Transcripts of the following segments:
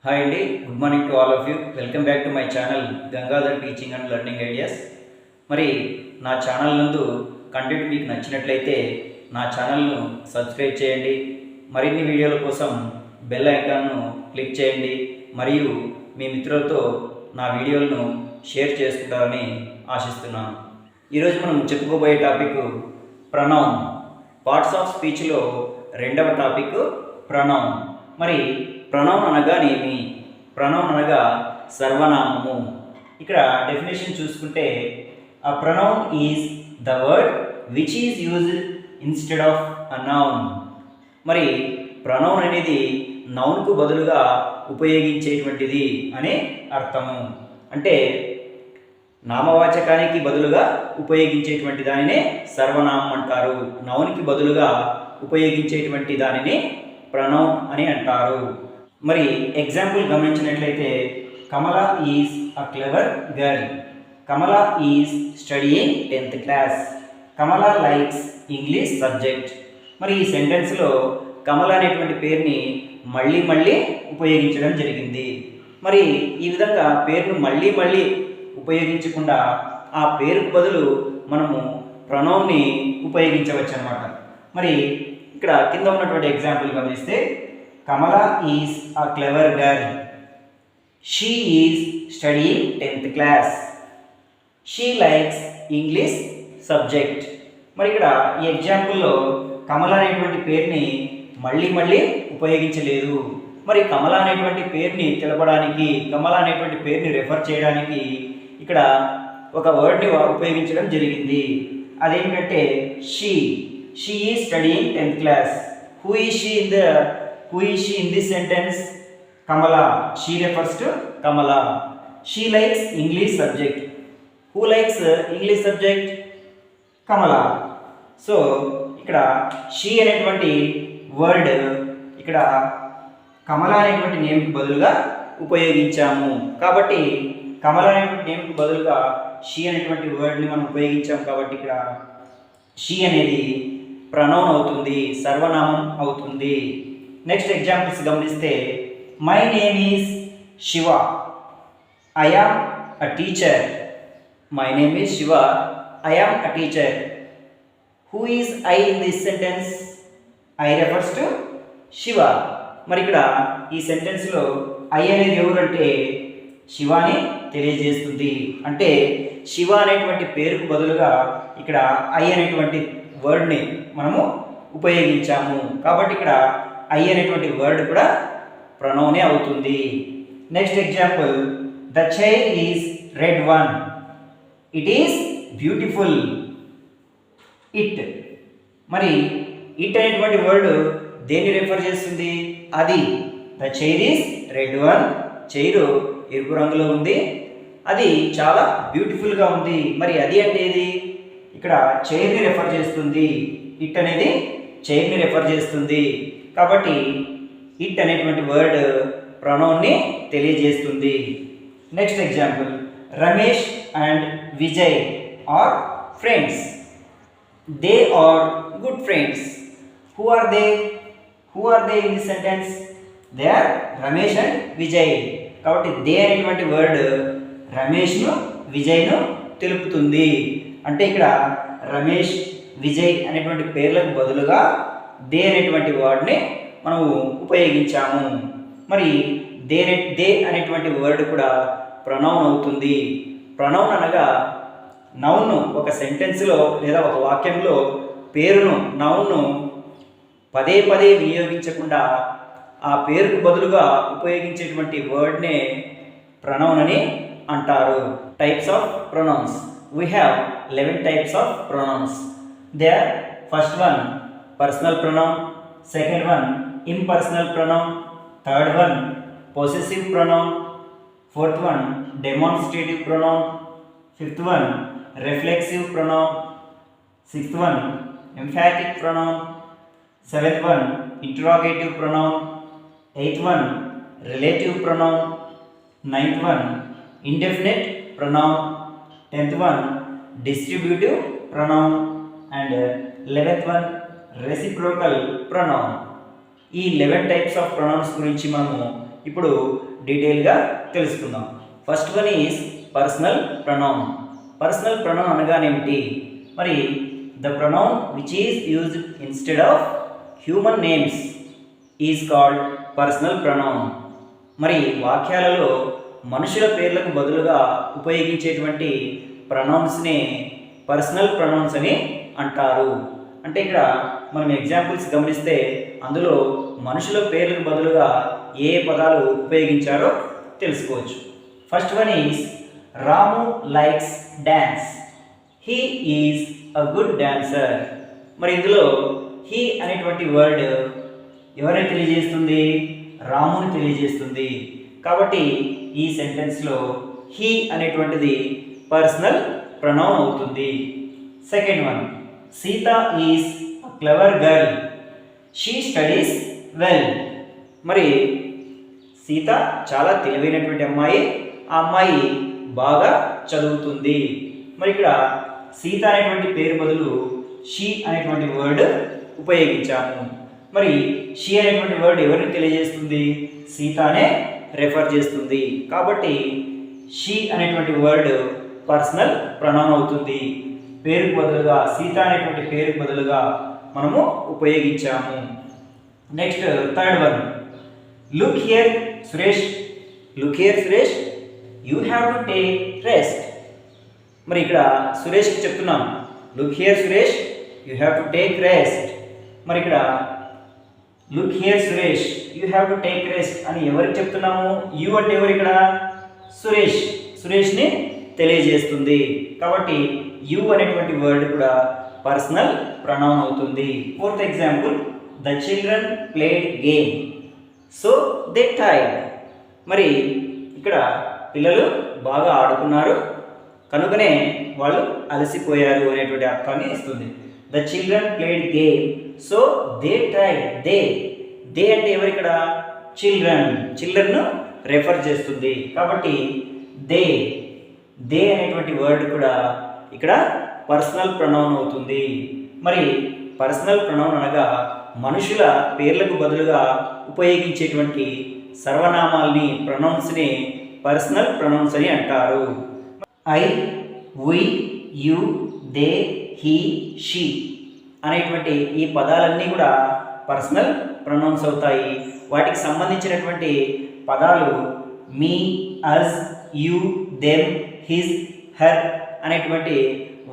Hi అండి, good morning to all of you. Welcome back to my channel Gangadhar teaching and learning ideas. మరి నా channel నందు content మీకు నచ్చినట్లయితే నా ఛానల్ను సబ్స్క్రైబ్ చేయండి. మరిన్ని వీడియోల కోసం బెల్ ఐకాన్ను క్లిక్ చేయండి మరియు మీ మిత్రులతో నా వీడియోలను షేర్ చేసుకుంటారని ఆశిస్తున్నాను. ఈరోజు మనం చెప్పుకోబోయే టాపిక్ ప్రొనౌన్. పార్ట్స్ ఆఫ్ స్పీచ్లో రెండవ టాపిక్ ప్రొనౌన్. మరి ప్రొనౌన్ అనగానేమి? ప్రొనౌన్ అనగా సర్వనామము. ఇక్కడ డెఫినేషన్ చూసుకుంటే a pronoun is the word which is used instead of a noun. మరి ప్రొనౌన్ అనేది నౌన్కు బదులుగా ఉపయోగించేటువంటిది అనే అర్థము. అంటే నామవాచకానికి బదులుగా ఉపయోగించేటువంటి దానినే సర్వనామం అంటారు. నౌన్కి బదులుగా ఉపయోగించేటువంటి దానిని ప్రొనౌన్ అని అంటారు. మరి ఎగ్జాంపుల్ గమనించినట్లయితే Kamala is a clever girl. Kamala is studying 10th class. Kamala likes English subject. మరి ఈ సెంటెన్స్లో కమల అనేటువంటి పేరుని మళ్ళీ మళ్ళీ ఉపయోగించడం జరిగింది. మరి ఈ విధంగా పేరును మళ్ళీ మళ్ళీ ఉపయోగించకుండా ఆ పేరుకు బదులు మనము ప్రొనౌన్ని ఉపయోగించవచ్చు అన్నమాట. మరి ఇక్కడ కింద ఉన్నటువంటి ఎగ్జాంపుల్ గమనిస్తే Kamala is a clever girl. She is studying 10th class. She likes English subject. మరి ఇక్కడ ఈ ఎగ్జాంపుల్లో కమల అనేటువంటి పేరుని మళ్ళీ మళ్ళీ ఉపయోగించలేదు. మరి కమల అనేటువంటి పేరుని తెలపడానికి, కమల అనేటువంటి పేరుని రెఫర్ చేయడానికి ఇక్కడ ఒక వర్డ్ని ఉపయోగించడం జరిగింది. అదేంటంటే she. She is studying 10th class. Who is she in this sentence? Kamala. She refers to Kamala. She likes English subject. Who likes English subject? Kamala. So ఇక్కడ she అనేటువంటి వర్డ్ ఇక్కడ కమల అనేటువంటి నేమ్కి బదులుగా ఉపయోగించాము. కాబట్టి కమల అనేటువంటి నేమ్కి బదులుగా she అనేటువంటి వర్డ్ని మనం ఉపయోగించాము. కాబట్టి ఇక్కడ she అనేది ప్రొనౌన్ అవుతుంది, సర్వనామం అవుతుంది. నెక్స్ట్ ఎగ్జాంపుల్స్ గమనిస్తే my name is Shiva. I am a teacher. My name is Shiva. I am a teacher. Who is I in this sentence? I refers to Shiva. మరి ఇక్కడ ఈ సెంటెన్స్లో ఐ అనేది ఎవరంటే శివాని తెలియజేస్తుంది. అంటే శివ అనేటువంటి పేరుకు బదులుగా ఇక్కడ ఐ అనేటువంటి వర్డ్ని మనము ఉపయోగించాము. కాబట్టి ఇక్కడ ఐ అనేటువంటి వర్డ్ కూడా ప్రొనౌనే అవుతుంది. Next example the chair is red one. It is beautiful. It. మరి ఇట్ అనేటువంటి వర్డ్ దేన్ని రెఫర్ చేస్తుంది? అది. The chair is red one. Chair ఎరుపు రంగులో ఉంది, అది చాలా బ్యూటిఫుల్గా ఉంది. మరి అది అంటే ఏది? ఇక్కడ చైర్ని రెఫర్ చేస్తుంది. ఇట్ అనేది చైర్ని రెఫర్ చేస్తుంది. కాబట్టి ఇట్ అనేటువంటి వర్డ్ ప్రొనౌన్ని తెలియజేస్తుంది. Next example Ramesh and Vijay are friends. They are good friends. Who are they? Who are they in this sentence? They are Ramesh and Vijay. కాబట్టి దే అనేటువంటి వర్డ్ రమేష్ను విజయ్ను తెలుపుతుంది. అంటే ఇక్కడ రమేష్ విజయ్ అనేటువంటి పేర్లకు బదులుగా దే అనేటువంటి వర్డ్ని మనము ఉపయోగించాము. మరి దే అనేటువంటి వర్డ్ కూడా ప్రొనౌన్ అవుతుంది. ప్రొనౌన్ అనగా నౌన్ను ఒక సెంటెన్స్లో లేదా ఒక వాక్యంలో పేరును, నౌన్ను పదే పదే వినియోగించకుండా ఆ పేరుకు బదులుగా ఉపయోగించేటువంటి వర్డ్నే ప్రొనౌన్ అని అంటారు. Types of pronouns. We have 11 types of pronouns. There, first one personal pronoun, second one impersonal pronoun, third one possessive pronoun, fourth one demonstrative pronoun, fifth one reflexive pronoun, sixth one emphatic pronoun, seventh one interrogative pronoun, eighth one relative pronoun, ninth one indefinite pronoun, 10th one distributive pronoun and 11th one reciprocal pronoun. ఈ 11 types of pronouns గురించి మనము ఇప్పుడు డీటెయిల్గా తెలుసుకుందాం. First one is personal pronoun. Personal pronoun అనగానేమిటి? మరి the pronoun which is used instead of human names is called personal pronoun. మరి వాక్యాలలో మనుషుల పేర్లకు బదులుగా ఉపయోగించేటువంటి ప్రొనౌన్స్ని పర్సనల్ ప్రొనౌన్స్ అని అంటారు. అంటే ఇక్కడ మనం ఎగ్జాంపుల్స్ గమనిస్తే అందులో మనుషుల పేర్లకు బదులుగా ఏ పదాలు ఉపయోగించారో తెలుసుకోవచ్చు. First one is Ramu likes dance. He is a good dancer. మరి ఇందులో హీ అనేటువంటి వర్డ్ ఎవరిని తెలియజేస్తుంది? రాముని తెలియజేస్తుంది. కాబట్టి ఈ సెంటెన్స్లో హీ అనేటువంటిది పర్సనల్ ప్రొనౌన్ అవుతుంది. Second one, Sita is a clever girl. She studies well. మరి సీత చాలా తెలివైనటువంటి అమ్మాయి, ఆ అమ్మాయి బాగా చదువుతుంది. మరి ఇక్కడ సీత అనేటువంటి పేరు బదులు షీ అనేటువంటి వర్డ్ ఉపయోగించాము. మరి షీ అనేటువంటి వర్డ్ ఎవరిని తెలియజేస్తుంది? సీతానే రెఫర్ చేస్తుంది. కాబట్టి షీ అనేటువంటి వర్డ్ పర్సనల్ ప్రొనౌన్ అవుతుంది. పేరుకు బదులుగా, సీత అనేటువంటి పేరుకు బదులుగా మనము ఉపయోగించాము. Next third one, look here Suresh. Look here Suresh, you have to take rest. మరి ఇక్కడ సురేష్కి చెప్తున్నాం, look here Suresh, you have to take rest. మరి ఇక్కడ look here Suresh, you have to take rest అని ఎవరికి చెప్తున్నాము? యూ అంటే ఎవరు ఇక్కడ? సురేష్. సురేష్ని తెలియజేస్తుంది. కాబట్టి యూ అనేటువంటి వర్డ్ కూడా పర్సనల్ ప్రొనౌన్ అవుతుంది. Fourth example, the children played game so they tired. మరి ఇక్కడ పిల్లలు బాగా ఆడుకున్నారు కనుకనే వాళ్ళు అలసిపోయారు అనేటువంటి అర్థాన్ని ఇస్తుంది. The children played game so they tired. They అంటే ఎవరు ఇక్కడ? చిల్డ్రన్. చిల్డ్రన్ను రెఫర్ చేస్తుంది. కాబట్టి దే అనేటువంటి వర్డ్ కూడా ఇక్కడ పర్సనల్ ప్రొనౌన్ అవుతుంది. మరి పర్సనల్ ప్రొనౌన్ అనగా మనుషుల పేర్లకు బదులుగా ఉపయోగించేటువంటి సర్వనామాల్ని, ప్రొనౌన్స్ని పర్సనల్ ప్రొనౌన్స్ అని అంటారు. I, we, you, they, he, she అనేటువంటి ఈ పదాలన్నీ కూడా పర్సనల్ ప్రొనౌన్స్ అవుతాయి. వాటికి సంబంధించినటువంటి పదాలు మీ, అస్, యు, దెమ్, హిజ్, హర్ అనేటువంటి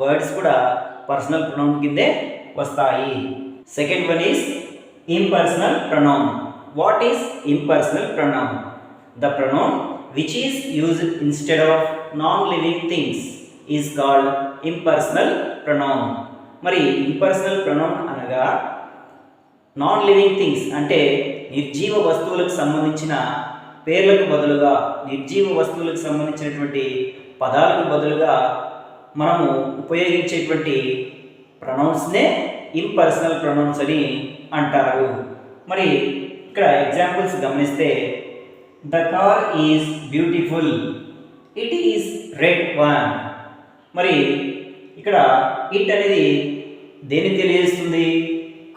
వర్డ్స్ కూడా పర్సనల్ ప్రొనౌన్ కిందే వస్తాయి. Second one is impersonal pronoun. What is impersonal pronoun? The pronoun which is used instead of non living things is called impersonal pronoun. మరి impersonal pronoun అనగా non living things అంటే నిర్జీవ వస్తువులకు సంబంధించిన పేర్లకు బదులుగా, నిర్జీవ వస్తువులకు సంబంధించినటువంటి పదాలకు బదులుగా మనము ఉపయోగించేటువంటి ప్రొనౌన్స్నే ఇంపర్సనల్ ప్రొనౌన్స్ అని అంటారు. మరి ఇక్కడ ఎగ్జాంపుల్స్ గమనిస్తే, the car is beautiful, it is red one. మరి ఇక్కడ ఇట్ అనేది దేన్ని తెలియజేస్తుంది?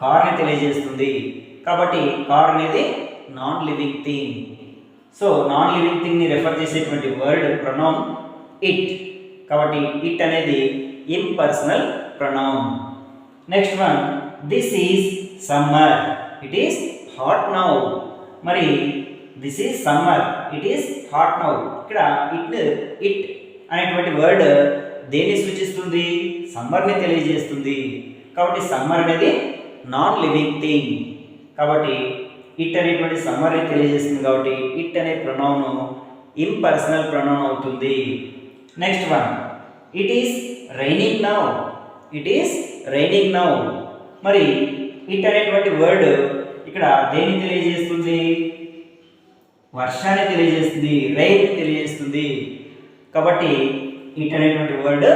కార్ని తెలియజేస్తుంది. కాబట్టి కార్ అనేది non living thing. So non living థింగ్ని రెఫర్ చేసేటువంటి వర్డ్ ప్రొనౌన్ ఇట్. కాబట్టి ఇట్ అనేది impersonal pronoun. Next one, this is summer, it is hot now. మరి this is summer, it is hot now. ఇక్కడ ఇట్ అనేటువంటి word దేన్ని సూచిస్తుంది? సమ్మర్ని తెలియజేస్తుంది. కాబట్టి సమ్మర్ అనేది నాన్ లివింగ్ థింగ్. కాబట్టి ఇట్ అనేటువంటి సమ్మర్ని తెలియజేస్తుంది. కాబట్టి ఇట్ అనే ప్రొనౌన్ ఇంపర్సనల్ ప్రొనౌన్ అవుతుంది. Next one, it is raining now, it is raining now. మరి ఇట్ అనేటువంటి వర్డ్ ఇక్కడ దేన్ని తెలియజేస్తుంది? వర్షాన్ని తెలియజేస్తుంది, రైన్ తెలియజేస్తుంది. కాబట్టి ఇట్ అనేటువంటి వర్డ్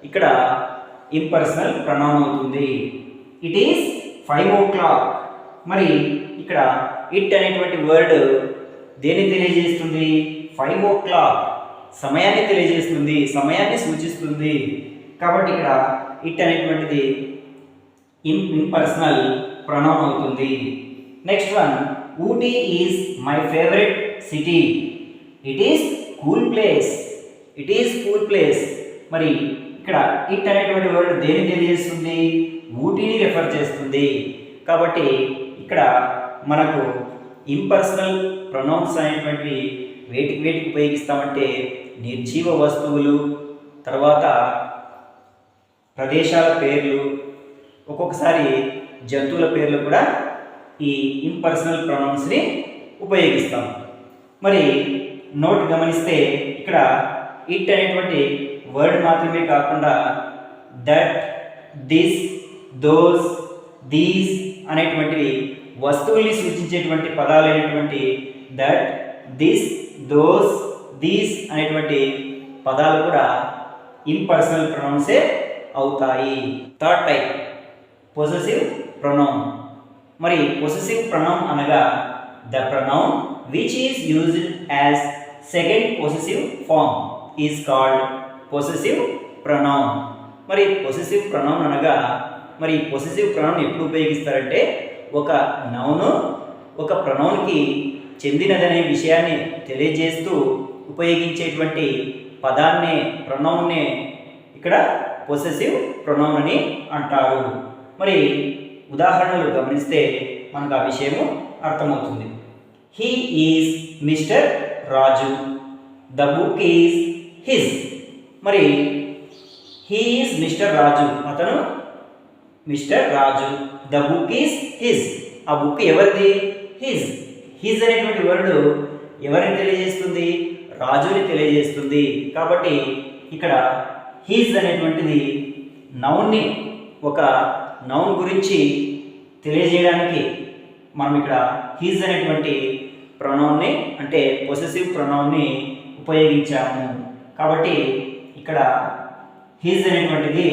ఇక్కడ ఇంపర్సనల్ ప్రొనౌన్ అవుతుంది. It is 5 o'clock. మరి ఇక్కడ ఇట్ అనేటువంటి వర్డ్ దేన్ని తెలియజేస్తుంది? 5 o'clock సమయాన్ని తెలియజేస్తుంది, సమయాన్ని సూచిస్తుంది. కాబట్టి ఇక్కడ ఇట్ అనేటువంటిది ఇంపర్సనల్ ప్రొనౌన్ అవుతుంది. Next one, Ooty is my favourite city. It is cool place. It is cool place. మరి ఇక్కడ ఇట్ అనేటువంటి వర్డ్ దేని తెలియజేస్తుంది? ఊటీని రెఫర్ చేస్తుంది. కాబట్టి ఇక్కడ మనకు ఇంపర్సనల్ ప్రొనౌన్స్ అనేటువంటివి వేటికి ఉపయోగిస్తామంటే నిర్జీవ వస్తువులు, తర్వాత ప్రదేశాల పేర్లు, ఒక్కొక్కసారి జంతువుల పేర్లు కూడా ఈ ఇంపర్సనల్ ప్రొనౌన్స్ని ఉపయోగిస్తాం. మరి నోట్ గమనిస్తే ఇక్కడ ఇట్ అనేటువంటి వర్డ్ మాత్రమే కాకుండా దట్, దిస్, దోస్, దీస్ అనేటువంటివి వస్తువుల్ని సూచించేటువంటి పదాలైనటువంటి దట్, దిస్, దోస్, దీస్ అనేటువంటి పదాలు కూడా ఇంపర్సనల్ ప్రొనౌన్సే అవుతాయి. Third type possessive pronoun. మరి పొసెసివ్ ప్రొనౌన్ అనగా the pronoun which is used as second possessive form is called possessive pronoun. మరి పొసెసివ్ ప్రొనౌన్ అనగా మరి పొసెసివ్ ప్రొనౌన్ ఎప్పుడు ఉపయోగిస్తారంటే ఒక నౌను ఒక ప్రొనౌన్కి చెందినదనే విషయాన్ని తెలియజేస్తూ ఉపయోగించేటువంటి పదాన్నే ప్రొనౌన్నే ఇక్కడ పొసెసివ్ ప్రొనౌన్ అని అంటారు. మరి ఉదాహరణలు గమనిస్తే మనకు ఆ విషయము అర్థమవుతుంది. He is mister Raju. The book is his. మరి హీ ఈజ్ మిస్టర్ రాజు, అతను mister Raju. The book is his, ఆ బుక్ ఎవరిది? హిజ్. హిజ్ అనేటువంటి వర్డ్ ఎవరిని తెలియజేస్తుంది? రాజుని తెలియజేస్తుంది. కాబట్టి ఇక్కడ హిజ్ అనేటువంటిది నౌన్ని, ఒక నౌన్ గురించి తెలియజేయడానికి మనం ఇక్కడ హిజ్ అనేటువంటి ప్రొనౌన్ని అంటే పొసెసివ్ ప్రొనౌన్ని ఉపయోగించాము. కాబట్టి ఇక్కడ హిజ్ అనేటువంటిది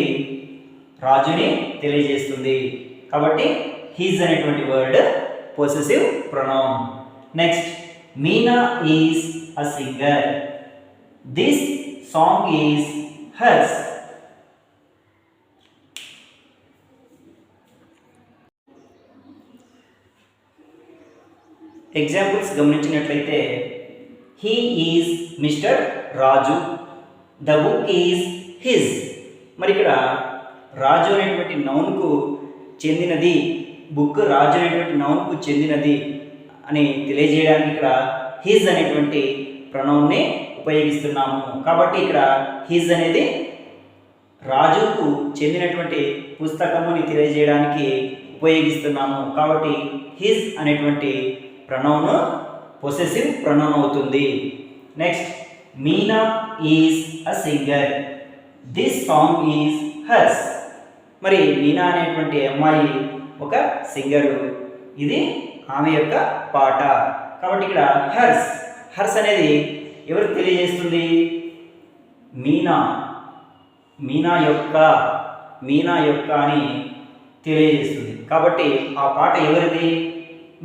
రాజుని తెలియజేస్తుంది. కాబట్టి హిజ్ అనేటువంటి word possessive pronoun. Next, Meena is a singer. This song is hers. Examples గమనించినట్లయితే he is mister Raju. The book is his. మరి ఇక్కడ రాజు అనేటువంటి నౌన్కు చెందినది, బుక్ రాజు అనేటువంటి నౌన్కు చెందినది అని తెలియజేయడానికి ఇక్కడ హిజ్ అనేటువంటి ప్రొనౌన్ని ఉపయోగిస్తున్నాము. కాబట్టి ఇక్కడ హిజ్ అనేది రాజుకు చెందినటువంటి పుస్తకముని తెలియజేయడానికి ఉపయోగిస్తున్నాము. కాబట్టి హిజ్ అనేటువంటి ప్రొనౌన్ పొసెసివ్ ప్రొనౌన్ అవుతుంది. Next, Meena is a singer. This song is hurts. మరి మీనా అనేటువంటి అమ్మాయి ఒక సింగరు, ఇది ఆమె యొక్క పాట. కాబట్టి ఇక్కడ హర్స్, హర్స్ అనేది ఎవరికి తెలియజేస్తుంది? మీనా, మీనా యొక్క అని తెలియజేస్తుంది. కాబట్టి ఆ పాట ఎవరిది?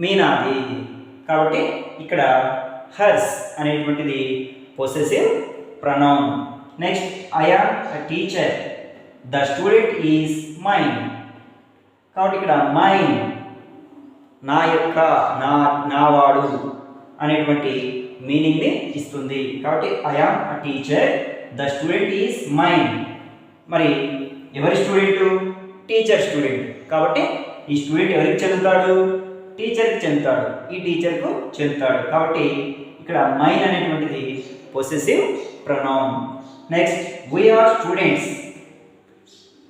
మీనాది. కాబట్టి ఇక్కడ హర్స్ అనేటువంటిది possessive pronoun. Next, I am a teacher. The student is mine. కాబట్టి ఇక్కడ మైన్ నా యొక్క, నావాడు అనేటువంటి మీనింగ్ని ఇస్తుంది. కాబట్టి I am a teacher, the student is mine. మరి ఎవరి స్టూడెంట్? Teacher student. కాబట్టి ఈ స్టూడెంట్ ఎవరికి చెందుతాడు? టీచర్కి చెందుతాడు, ఈ టీచర్కు చెందుతాడు. కాబట్టి ఇక్కడ మైన్ అనేటువంటిది possessive pronoun. Next, we are students.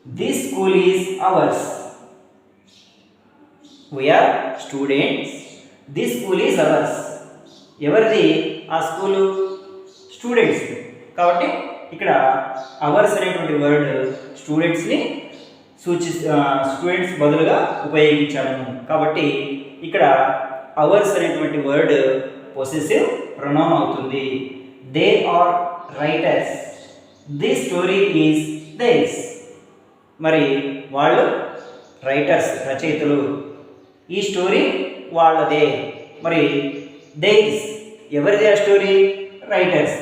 This school is ours. We are students. This school is ours. ఎవరిది ఆ స్కూలు? స్టూడెంట్స్. కాబట్టి ఇక్కడ అవర్స్ అనేటువంటి వర్డ్ స్టూడెంట్స్ని స్టూడెంట్స్ బదులుగా ఉపయోగించాము. కాబట్టి ఇక్కడ అవర్స్ అనేటువంటి వర్డ్ పొసెసివ్ ప్రొనౌన్ అవుతుంది. They are writers. This story is theirs. మరి వాళ్ళు రైటర్స్, రచయితలు, ఈ స్టోరీ వాళ్ళదే. మరి దేర్స్ ఎవరిది ఆ స్టోరీ? రైటర్స్.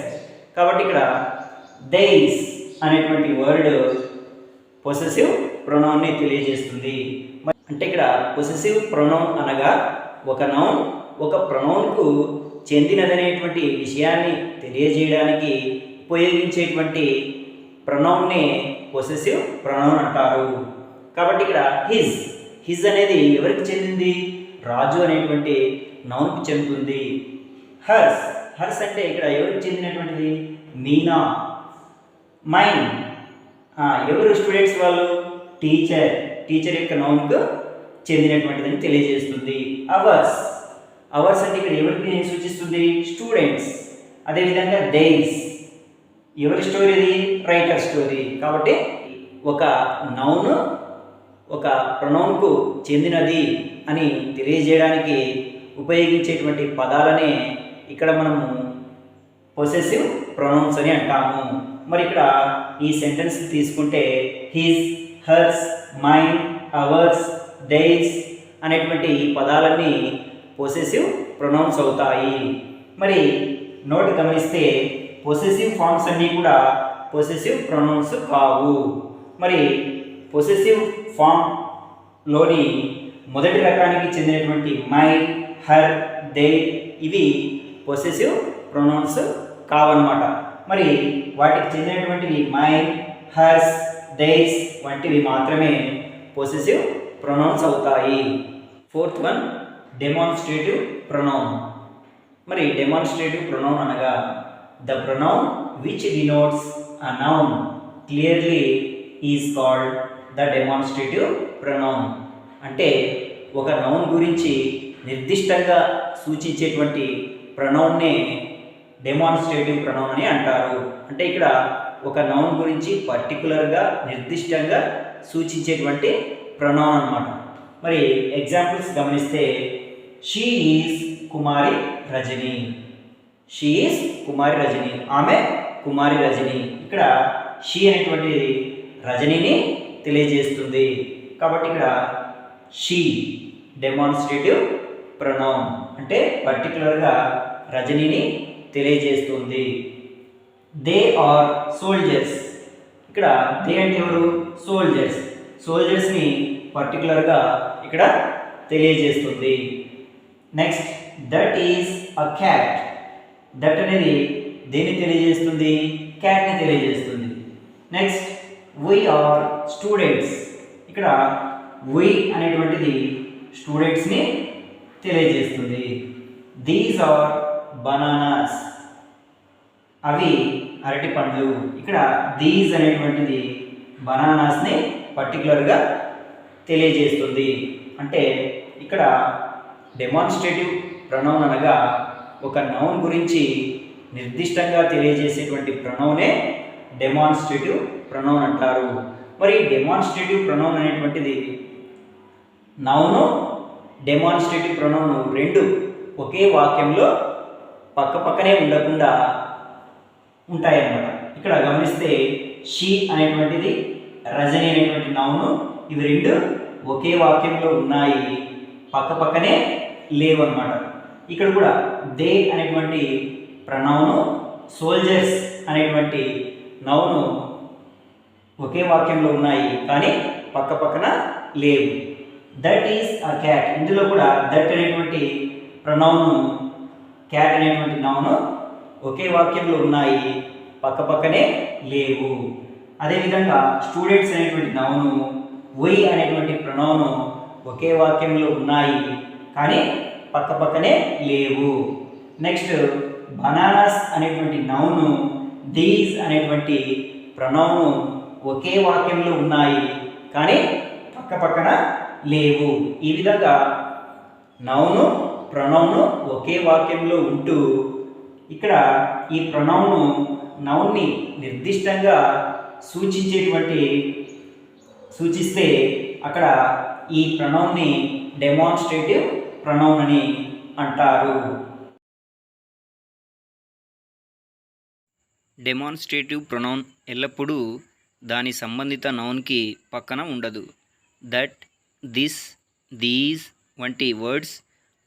కాబట్టి ఇక్కడ దేర్స్ అనేటువంటి వర్డ్ పొసెసివ్ ప్రొనౌన్ని తెలియజేస్తుంది. అంటే ఇక్కడ పొసెసివ్ ప్రొనౌన్ అనగా ఒక నౌన్ ఒక ప్రొనౌన్కు చెందినదనేటువంటి విషయాన్ని తెలియజేయడానికి ఉపయోగించేటువంటి ప్రొనౌన్నే పొసెసివ్ ప్రొనౌన్ అంటారు. కాబట్టి ఇక్కడ హిజ్ అనేది ఎవరికి చెందింది? రాజు అనేటువంటి నౌన్కి చెందుతుంది. హర్స్ అంటే ఇక్కడ ఎవరికి చెందినటువంటిది? మీనా. మైన్ ఎవరు స్టూడెంట్స్ వాళ్ళు? టీచర్ యొక్క నౌన్కు చెందినటువంటిదని తెలియజేస్తుంది. అవర్స్ అంటే ఇక్కడ ఎవరికి సూచిస్తుంది? స్టూడెంట్స్. అదేవిధంగా డేస్ ఎవరి స్టోరీ? ఇది రైటర్ స్టోరీ. కాబట్టి ఒక నౌన్ ఒక ప్రొనౌన్కు చెందినది అని తెలియజేయడానికి ఉపయోగించేటువంటి పదాలనే ఇక్కడ మనము పొసెసివ్ ప్రొనౌన్స్ అని అంటాము. మరి ఇక్కడ ఈ సెంటెన్స్ తీసుకుంటే his, hers, mine, ours, theirs అనేటువంటి ఈ పదాలన్నీ పొసెసివ్ ప్రొనౌన్స్ అవుతాయి. మరి నోట్ గమనిస్తే పొసెసివ్ ఫార్మ్స్ అన్నీ కూడా పొసెసివ్ ప్రొనౌన్స్ కావు. మరి పొసెసివ్ ఫామ్లోని మొదటి రకానికి చెందినటువంటి మై, హర్, దే ఇవి పొసెసివ్ ప్రొనౌన్స్ కావన్నమాట. మరి వాటికి చెందినటువంటివి మైన్, హర్స్, దేస్ వంటివి మాత్రమే పొసెసివ్ ప్రొనౌన్స్ అవుతాయి. Fourth one demonstrative pronoun. మరి డెమాన్స్ట్రేటివ్ ప్రొనౌన్ అనగా the pronoun which denotes a noun clearly is called the demonstrative pronoun. అంటే ఒక నౌన్ గురించి నిర్దిష్టంగా సూచించేటువంటి ప్రొనౌన్నే డెమాన్స్ట్రేటివ్ ప్రొనౌన్ అని అంటారు. అంటే ఇక్కడ ఒక నౌన్ గురించి పర్టికులర్గా నిర్దిష్టంగా సూచించేటువంటి ప్రొనౌన్ అన్నమాట. మరి ఎగ్జాంపుల్స్ గమనిస్తే she is Kumari Rajani. She is Kumari Rajani. ఆమె కుమారి రజని. ఇక్కడ షీ అనేటువంటి రజనిని తెలియజేస్తుంది. కాబట్టి ఇక్కడ షీ డెమాన్స్ట్రేటివ్ ప్రొనౌన్ అంటే పర్టికులర్గా రజనిని తెలియజేస్తుంది. They are soldiers. ఇక్కడ దే అంటే ఎవరు? సోల్జర్స్ని పర్టికులర్గా ఇక్కడ తెలియజేస్తుంది. Next that is a cat. That అనేది దేన్ని తెలియజేస్తుంది? క్యాట్ని తెలియజేస్తుంది. Next we are students. ఇక్కడ వీ అనేటువంటిది స్టూడెంట్స్ని తెలియజేస్తుంది. These are bananas. అవి అరటి పండ్లు. ఇక్కడ దీస్ అనేటువంటిది బనానాస్ని పర్టికులర్గా తెలియజేస్తుంది. అంటే ఇక్కడ డెమాన్స్ట్రేటివ్ ప్రొనౌన్ అనగా ఒక నౌన్ గురించి నిర్దిష్టంగా తెలియజేసేటువంటి ప్రొనౌనే డెమాన్స్ట్రేటివ్ ప్రొనౌన్ అంటారు. మరి డెమాన్స్ట్రేటివ్ ప్రొనౌన్ అనేటువంటిది నౌను డెమాన్స్ట్రేటివ్ ప్రొనౌన్ రెండు ఒకే వాక్యంలో పక్కపక్కనే ఉండకుండా ఉంటాయన్నమాట. ఇక్కడ గమనిస్తే షీ అనేటువంటిది రజని అనేటువంటి నౌను ఇవి రెండు ఒకే వాక్యంలో ఉన్నాయి, పక్కపక్కనే లేవు అన్నమాట. ఇక్కడ కూడా దే అనేటువంటి ప్రనౌను సోల్జర్స్ అనేటువంటి నౌను ఒకే వాక్యంలో ఉన్నాయి కానీ పక్కపక్కన లేవు. That is a cat. ఇందులో కూడా దట్ అనేటువంటి ప్రనౌను క్యాట్ అనేటువంటి నౌను ఒకే వాక్యంలో ఉన్నాయి, పక్కపక్కనే లేవు. అదేవిధంగా స్టూడెంట్స్ అనేటువంటి నౌను వై అనేటువంటి ప్రనౌను ఒకే వాక్యంలో ఉన్నాయి కానీ పక్కపక్కనే లేవు. నెక్స్ట్ బనానాస్ అనేటువంటి నౌను దీస్ అనేటువంటి ప్రనౌను ఒకే వాక్యంలో ఉన్నాయి కానీ పక్కపక్కన లేవు. ఈ విధంగా నౌను ప్రొనౌను ఒకే వాక్యంలో ఉంటూ ఇక్కడ ఈ ప్రొనౌను నౌన్ని నిర్దిష్టంగా సూచిస్తే అక్కడ ఈ ప్రొనౌన్ని డెమాన్స్ట్రేటివ్ ప్రొనౌన్ అని అంటారు. డెమాన్స్ట్రేటివ్ ప్రొనౌన్ ఎల్లప్పుడూ దాని సంబంధిత నౌన్కి పక్కన ఉండదు. దట్, దిస్, దీస్ వంటి వర్డ్స్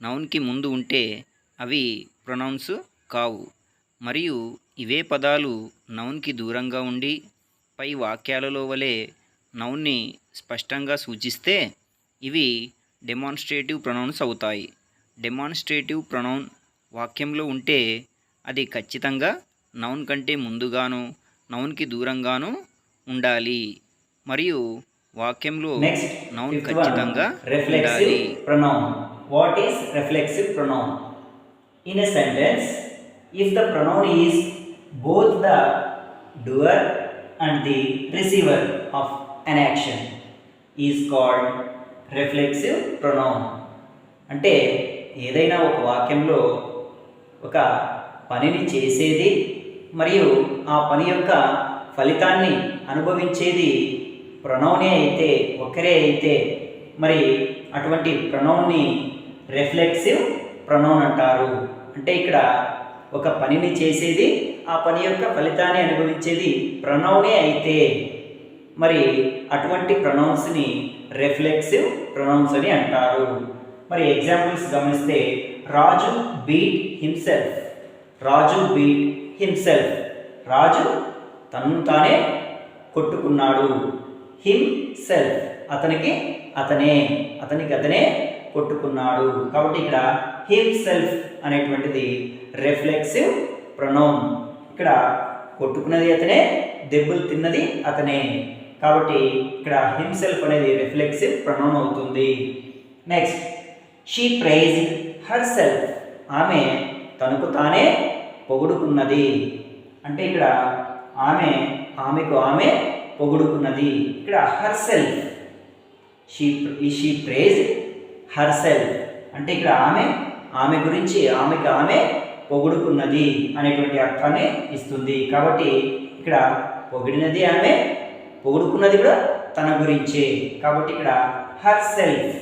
నౌన్కి ముందు ఉంటే అవి ప్రొనౌన్స్ కావు. మరియు ఇవే పదాలు నౌన్కి దూరంగా ఉండి పై వాక్యాలలో వలె నౌన్ని స్పష్టంగా సూచిస్తే ఇవి డెమాన్స్ట్రేటివ్ ప్రొనౌన్స్ అవుతాయి. డెమాన్స్ట్రేటివ్ ప్రొనౌన్ వాక్యంలో ఉంటే అది ఖచ్చితంగా నౌన్ కంటే ముందుగాను నౌన్కి దూరంగాను ఉండాలి. మరియు వాక్యంలో నెక్స్ట్ నౌన్ ఫిఫ్త్ వన్ ఖచ్చితంగా రిఫ్లెక్సివ్ ఉండాలి. Pronoun. What is reflexive pronoun? In a sentence, if the pronoun is both the doer and the receiver of an action, is called reflexive pronoun. అంటే ఏదైనా ఒక వాక్యంలో ఒక పనిని చేసేది మరియు ఆ పని యొక్క ఫలితాన్ని అనుభవించేది ప్రొనౌనే అయితే, ఒక్కరే అయితే మరి అటువంటి ప్రొనౌన్ని రిఫ్లెక్సివ్ ప్రొనౌన్ అంటారు. అంటే ఇక్కడ ఒక పనిని చేసేది ఆ పని యొక్క ఫలితాన్ని అనుభవించేది ప్రొనౌనే అయితే మరి అటువంటి ప్రొనౌన్స్ని రిఫ్లెక్సివ్ ప్రొనౌన్స్ అని అంటారు. మరి ఎగ్జాంపుల్స్ గమనిస్తే రాజు బీట్ హిమ్సెల్ఫ్. రాజు బీట్ హిమ్సెల్ఫ్. రాజు తనను తానే కొట్టుకున్నాడు. హిమ్సెల్ఫ్ అతనికి అతనే కొట్టుకున్నాడు. కాబట్టి ఇక్కడ హిమ్సెల్ఫ్ అనేటువంటిది రిఫ్లెక్సివ్ ప్రొనౌన్. ఇక్కడ కొట్టుకున్నది అతనే, దెబ్బలు తిన్నది అతనే. కాబట్టి ఇక్కడ హిమ్సెల్ఫ్ అనేది రిఫ్లెక్సివ్ ప్రొనౌన్ అవుతుంది. Next she praised herself. ఆమె తనకు తానే పొగుడుకున్నది. అంటే ఇక్కడ ఆమెకు ఆమె పొగుడుకున్నది. ఇక్కడ herself, she praised herself అంటే ఇక్కడ ఆమె గురించి ఆమెకు ఆమె పొగుడుకున్నది అనేటువంటి అర్థాన్ని ఇస్తుంది. కాబట్టి ఇక్కడ పొగిడినది ఆమె, పొగుడుకున్నది కూడా తన గురించే. కాబట్టి ఇక్కడ హర్ సెల్ఫ్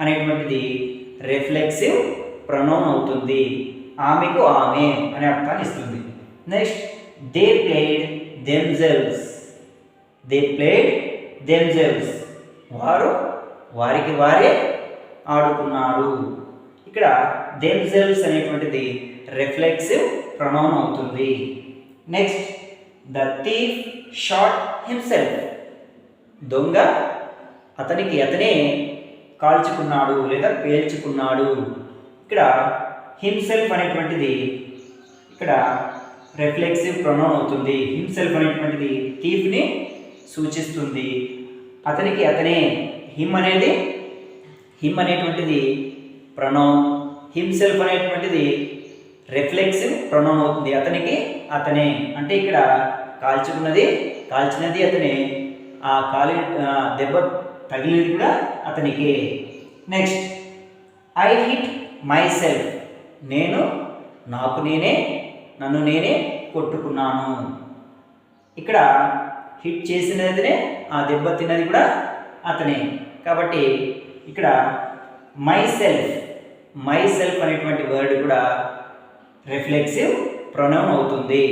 అనేటువంటిది రిఫ్లెక్సివ్ ప్రొనౌన్ అవుతుంది. ఆమెకు ఆమె అనే అర్థాన్ని ఇస్తుంది. Next they played themselves. They played themselves. వారికి వారే ఆడుకున్నారు. ఇక్కడ దెమ్సెల్వ్స్ అనేటువంటిది రిఫ్లెక్సివ్ ప్రొనౌన్ అవుతుంది. Next the thief shot himself. దొంగ అతనే కాల్చుకున్నాడు లేదా పేల్చుకున్నాడు. ఇక్కడ హిమ్సెల్ఫ్ అనేటువంటిది ఇక్కడ రిఫ్లెక్సివ్ ప్రొనౌన్ అవుతుంది. హిమ్సెల్ఫ్ అనేటువంటిది థీఫ్ని సూచిస్తుంది. అతనే హిమ్ అనేటువంటిది ప్రొనౌన్. హిమ్సెల్ఫ్ అనేటువంటిది రిఫ్లెక్సివ్ ప్రొనౌన్ అవుతుంది. అతనే అంటే ఇక్కడ కాల్చినది అతనే, ఆ దెబ్బ తగిలినది కూడా అతనికే. Next I hit my self. నన్ను నేనే కొట్టుకున్నాను. ఇక్కడ హిట్ చేసినది అతనే, ఆ దెబ్బ తిన్నది కూడా అతనే. కాబట్టి ఇక్కడ మై సెల్ఫ్ అనేటువంటి వర్డ్ కూడా రిఫ్లెక్సివ్ ప్రొనౌన్ అవుతుంది.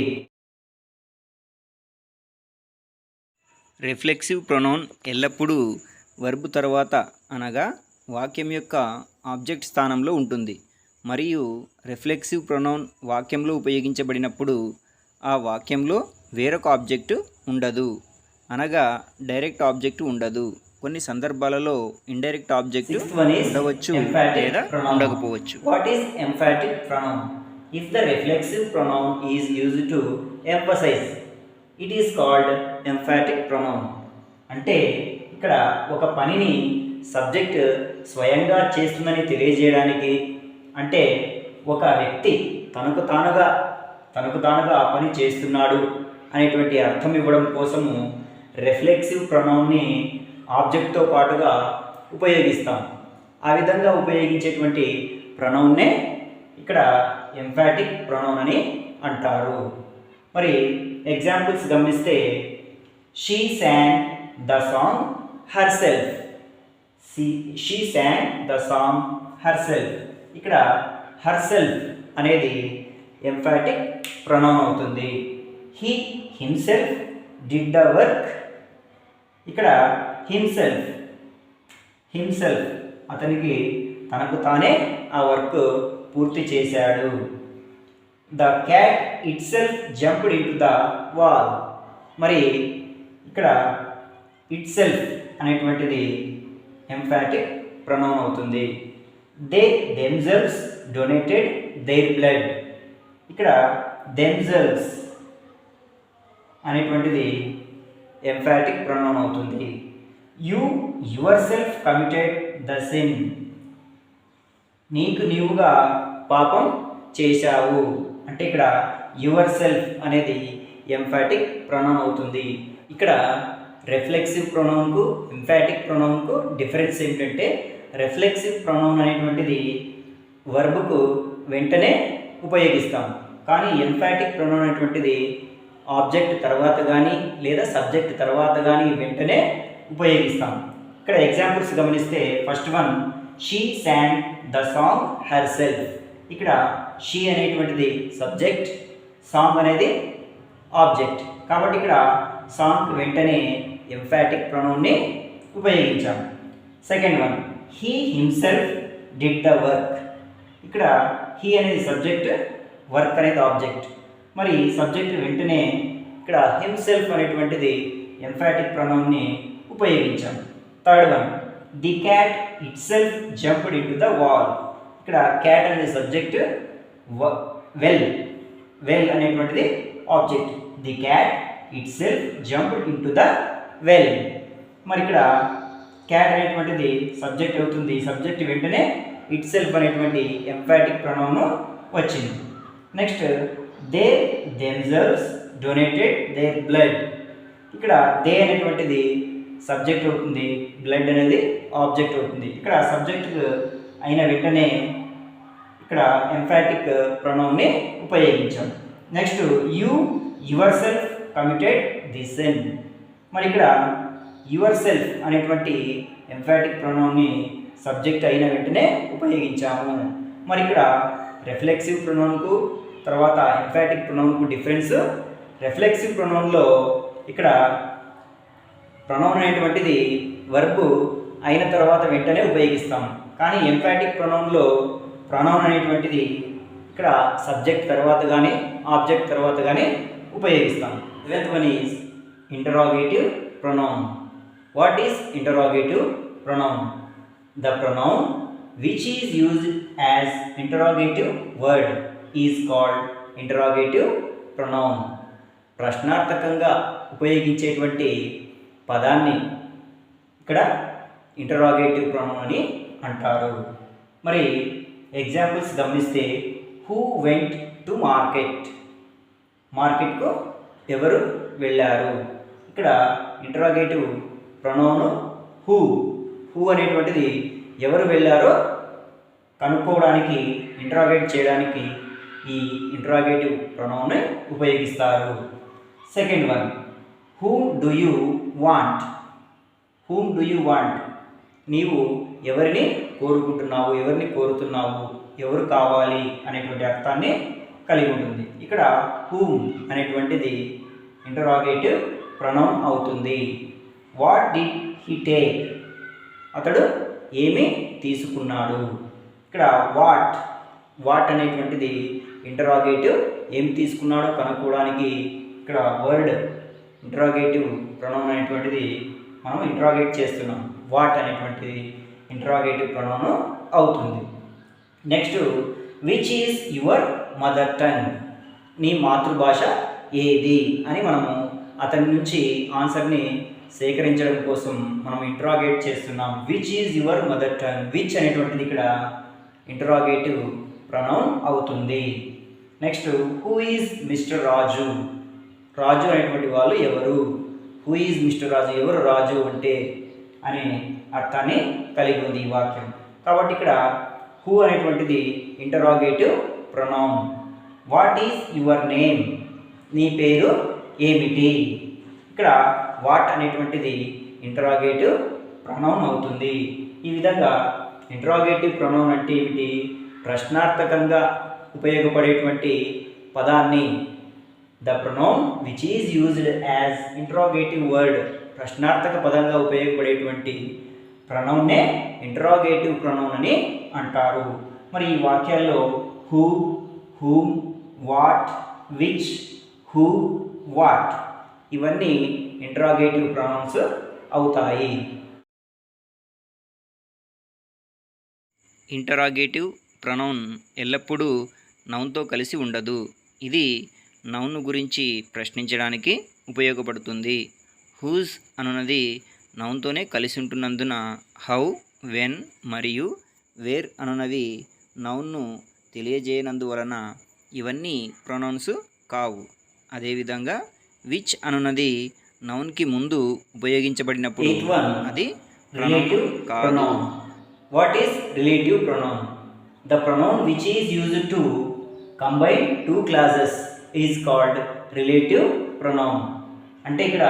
రిఫ్లెక్సివ్ ప్రొనౌన్ ఎల్లప్పుడూ వర్బ్ తర్వాత అనగా వాక్యం యొక్క ఆబ్జెక్ట్ స్థానంలో ఉంటుంది. మరియు రిఫ్లెక్సివ్ ప్రొనౌన్ వాక్యంలో ఉపయోగించబడినప్పుడు ఆ వాక్యంలో వేరొక ఆబ్జెక్టు ఉండదు, అనగా డైరెక్ట్ ఆబ్జెక్టు ఉండదు. కొన్ని సందర్భాలలో ఇండైరెక్ట్ ఆబ్జెక్టు ఉండవచ్చు లేదా ఉండకపోవచ్చు. What is emphatic pronoun? If the reflexive pronoun is used to emphasize, it is called emphatic pronoun. అంటే ఇక్కడ ఒక పనిని సబ్జెక్ట్ స్వయంగా చేస్తుందని తెలియజేయడానికి, అంటే ఒక వ్యక్తి తనకు తానుగా ఆ పని చేస్తున్నాడు అనేటువంటి అర్థం ఇవ్వడం కోసము రిఫ్లెక్సివ్ ప్రొనౌన్ని ఆబ్జెక్ట్తో పాటుగా ఉపయోగిస్తాం. ఆ విధంగా ఉపయోగించేటువంటి ప్రొనౌన్నే ఇక్కడ ఎంఫాటిక్ ప్రొనౌన్ అని అంటారు. మరి ఎగ్జాంపుల్స్ గమనిస్తే she sang the song herself. She sang the song herself. ఇక్కడ herself అనేది ఎంఫాటిక్ ప్రొనౌన్ అవుతుంది. he himself did the work. ఇక్కడ హిమ్సెల్ఫ్ తనకు తానే ఆ వర్క్ పూర్తి చేశాడు. The cat itself jumped into the wall. మరి ఇక్కడ ఇట్ సెల్ఫ్ అనేటువంటిది ఎంఫాటిక్ ప్రొనౌన్ అవుతుంది. They themselves donated their blood. ఇక్కడ themselves అనేటువంటిది ఎంఫాటిక్ ప్రొనౌన్ అవుతుంది. You yourself committed the sin. నీకు నీవుగా పాపం చేశావు అంటే ఇక్కడ యువర్ సెల్ఫ్ అనేది ఎంఫాటిక్ ప్రొనౌన్ అవుతుంది. ఇక్కడ రిఫ్లెక్సివ్ ప్రొనౌన్కు ఎంఫాటిక్ ప్రొనౌన్కు డిఫరెన్స్ ఏమిటంటే రిఫ్లెక్సివ్ ప్రొనౌన్ అనేటువంటిది వర్బ్కు వెంటనే ఉపయోగిస్తాం, కానీ ఎంఫాటిక్ ప్రొనౌన్ అనేటువంటిది ఆబ్జెక్ట్ తర్వాత కానీ లేదా సబ్జెక్ట్ తర్వాత కానీ వెంటనే ఉపయోగిస్తాం. ఇక్కడ ఎగ్జాంపుల్స్ గమనిస్తే first one, she sang the song herself. ఇక్కడ షీ అనేటువంటిది సబ్జెక్ట్, సాంగ్ అనేది ఆబ్జెక్ట్, కాబట్టి ఇక్కడ సాంగ్ వెంటనే ఎంఫాటిక్ ప్రొనౌన్ని ఉపయోగించాం. Second one, he himself did the work. ఇక్కడ హీ అనేది సబ్జెక్ట్, వర్క్ అనేది ఆబ్జెక్ట్, మరి సబ్జెక్ట్ వెంటనే ఇక్కడ హిమ్సెల్ఫ్ అనేటువంటిది ఎంఫాటిక్ ప్రొనౌన్ని ఉపయోగించాం. Third one, the cat itself jumped into the wall. ఇక్కడ క్యాట్ అనేది సబ్జెక్ట్, వెల్ అనేటువంటిది object. The cat itself jumped into the well. మరి ఇక్కడ క్యాట్ అనేటువంటిది సబ్జెక్ట్ అవుతుంది, సబ్జెక్ట్ వెంటనే ఇట్ సెల్ఫ్ అనేటువంటి ఎంఫాటిక్ ప్రొనౌన్ వచ్చింది. Next, they themselves donated their blood. ఇక్కడ దే అనేటువంటిది సబ్జెక్ట్ అవుతుంది, బ్లడ్ అనేది ఆబ్జెక్ట్ అవుతుంది. ఇక్కడ సబ్జెక్ట్ అయిన వెంటనే ఇక్కడ ఎంఫాటిక్ ప్రొనౌన్ని ఉపయోగించాం. Next, you yourself committed the sin. మరి ఇక్కడ యువర్ సెల్ఫ్ అనేటువంటి ఎంఫాటిక్ ప్రొనౌన్ని సబ్జెక్ట్ అయిన వెంటనే ఉపయోగించాము. మరి ఇక్కడ రిఫ్లెక్సివ్ ప్రొనౌన్కు తర్వాత ఎంఫాటిక్ ప్రొనౌన్కు డిఫరెన్స్, రిఫ్లెక్సివ్ ప్రొనౌన్లో ఇక్కడ ప్రొనౌన్ అనేటువంటిది వర్బ్ అయిన తర్వాత వెంటనే ఉపయోగిస్తాం, కానీ ఎంఫాటిక్ ప్రొనౌన్లో ప్రొనౌన్ అనేటువంటిది ఇక్కడ సబ్జెక్ట్ తర్వాత కానీ ఆబ్జెక్ట్ తర్వాత కానీ ఉపయోగిస్తాం. 11th one is interrogative pronoun. What is interrogative pronoun? The pronoun which is used as interrogative word is called interrogative pronoun. ప్రశ్నార్థకంగా ఉపయోగించేటువంటి పదాన్ని ఇక్కడ ఇంటరాగేటివ్ ప్రొనౌన్ అని అంటారు. మరి ఎగ్జాంపుల్స్ గమనిస్తే, హూ వెంట్ టు మార్కెట్. మార్కెట్కు ఎవరు వెళ్ళారు. ఇక్కడ ఇంటరాగేటివ్ ప్రొనౌన్ హూ. హూ అనేటువంటిది ఎవరు వెళ్ళారో కనుక్కోవడానికి, ఇంటరాగేట్ చేయడానికి ఈ ఇంటరాగేటివ్ ప్రొనౌన్ ఉపయోగిస్తారు. Second one, whom do you want. Whom do you want, నీవు ఎవరిని కోరుకుంటున్నావు, ఎవరిని కోరుతున్నావు, ఎవరు కావాలి అనేటువంటి అర్థాన్ని కలిగి ఉంటుంది. ఇక్కడ హూమ్ అనేటువంటిది ఇంటరాగేటివ్ ప్రొనౌన్ అవుతుంది. వాట్ డిడ్ హీ టేక్, అతడు ఏమి తీసుకున్నాడు. ఇక్కడ వాట్ అనేటువంటిది ఇంటరాగేటివ్, ఏమి తీసుకున్నాడో కనుక్కోవడానికి ఇక్కడ వర్డ్ ఇంటరాగేటివ్ ప్రొనౌన్ అనేటువంటిది మనం ఇంటరాగేట్ చేస్తున్నాం. వాట్ అనేటువంటిది ఇంటరాగేటివ్ ప్రొనౌన్ అవుతుంది. Next, which is your mother tongue. నీ మాతృభాష ఏది అని మనము అతని నుంచి ఆన్సర్ని సేకరించడం కోసం మనం ఇంటరాగేట్ చేస్తున్నాం. Which is your mother tongue. Which అనేటువంటిది ఇక్కడ ఇంటరాగేటివ్ ప్రొనౌన్ అవుతుంది. నెక్స్ట్, హూ ఈజ్ మిస్టర్ రాజు. రాజు అనేటువంటి వాళ్ళు ఎవరు. హూ ఈజ్ మిస్టర్ రాజు, ఎవరు రాజు అంటే అనే అర్థాన్ని కలిగి ఉంది ఈ వాక్యం. కాబట్టి ఇక్కడ హూ అనేటువంటిది interrogative pronoun. What is your name. నీ పేరు ఏమిటి. ఇక్కడ వాట్ అనేటువంటిది ఇంటరాగేటివ్ ప్రొనౌన్ అవుతుంది. ఈ విధంగా ఇంటరాగేటివ్ ప్రొనౌన్ అంటే ఏమిటి, ప్రశ్నార్థకంగా ఉపయోగపడేటువంటి పదాన్ని, the pronoun which is used as interrogative word, ప్రశ్నార్థక పదంగా ఉపయోగపడేటువంటి ప్రొనౌన్నే ఇంటరాగేటివ్ ప్రొనౌన్ అని అంటారు. మరి ఈ వాక్యాల్లో who, whom, what, which, who, what ఇవన్నీ ఇంటరాగేటివ్ ప్రొనౌన్స్ అవుతాయి. ఇంటరాగేటివ్ ప్రొనౌన్ ఎల్లప్పుడూ నౌన్తో కలిసి ఉండదు. ఇది నౌన్ గురించి ప్రశ్నించడానికి ఉపయోగపడుతుంది. హూజ్ అనున్నది నౌన్తోనే కలిసి ఉంటున్నందున హౌ, వెన్ మరియు వేర్ అనున్నవి నౌన్ను తెలియజేయనందువలన ఇవన్నీ ప్రొనౌన్స్ కావు. అదేవిధంగా విచ్ అనున్నది నౌన్కి ముందు ఉపయోగించబడినప్పుడు అది ప్రొనౌన్ కాదు. What is relative pronoun? The pronoun which is used to combine two clauses is called relative pronoun. అంటే ఇక్కడ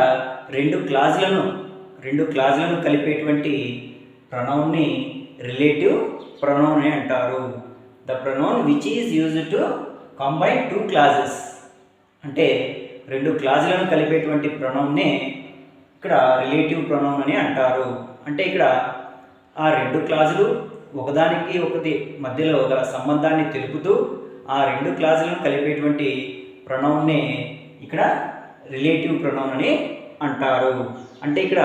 రెండు క్లాజులను కలిపేటువంటి ప్రొనౌన్ని రిలేటివ్ ప్రొనౌన్ అని అంటారు. The pronoun which is used to combine two clauses అంటే రెండు క్లాజులను కలిపేటువంటి ప్రొనౌన్నే ఇక్కడ రిలేటివ్ ప్రొనౌన్ అని అంటారు. అంటే ఇక్కడ ఆ రెండు క్లాజులు ఒకదానికి ఒకటి మధ్యలో గల సంబంధాన్ని తెలుపుతూ ఆ రెండు క్లాజులను కలిపేటువంటి ప్రొనౌన్నే ఇక్కడ రిలేటివ్ ప్రొనౌన్ అని అంటారు. అంటే ఇక్కడ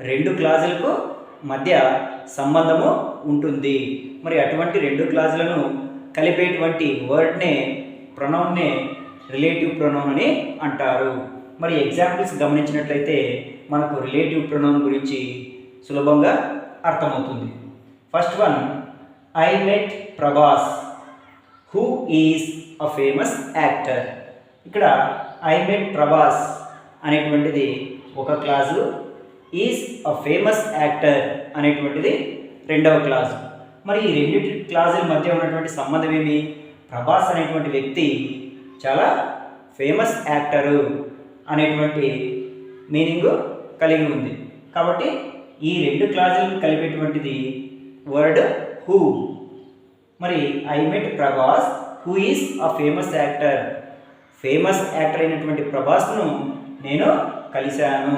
రెండు క్లాజులకు మధ్య సంబంధము ఉంటుంది. మరి అటువంటి రెండు క్లాజులను కలిపేటువంటి వర్డ్నే ప్రొనౌన్నే రిలేటివ్ ప్రొనౌన్ అని అంటారు. మరి ఎగ్జాంపుల్స్ గమనించినట్లయితే మనకు రిలేటివ్ ప్రొనౌన్ గురించి సులభంగా అర్థమవుతుంది. First one, I met Prabhas who is a famous actor. ఇక్కడ ఐ మెట్ ప్రభాస్ అనేటువంటిది ఒక clause, is a famous actor అనేటువంటిది రెండవ క్లాజు. మరి ఈ రెండింటి క్లాజుల మధ్య ఉన్నటువంటి సంబంధం ఏమి? ప్రభాస్ అనేటువంటి వ్యక్తి చాలా ఫేమస్ యాక్టరు అనేటువంటి మీనింగ్ కలిగి ఉంది. కాబట్టి ఈ రెండు క్లాజులను కలిపేటువంటిది వర్డ్ హూ. మరి I met Prabhas who is a famous actor. Famous actor అయినటువంటి ప్రభాస్ను నేను కలిశాను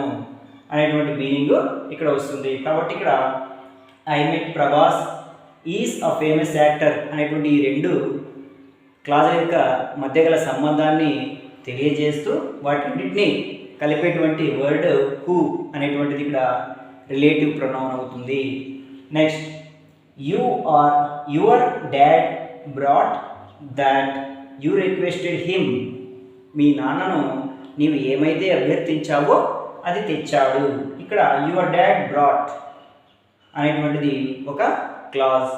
అనేటువంటి మీనింగ్ ఇక్కడ వస్తుంది. కాబట్టి ఇక్కడ I met Prabhas is a famous actor అనేటువంటి ఈ రెండు క్లాజుల యొక్క మధ్య గల సంబంధాన్ని తెలియజేస్తూ వాటిన్నింటినీ కలిపేటువంటి వర్డ్ హూ అనేటువంటిది ఇక్కడ రిలేటివ్ ప్రొనౌన్ అవుతుంది. Next, your dad brought that you requested him. మీ నాన్నను నీవు ఏమైతే అభ్యర్థించావో అది తెచ్చాడు. ఇక్కడ యువర్ డాడ్ బ్రాట్ అనేటువంటిది ఒక క్లాజ్.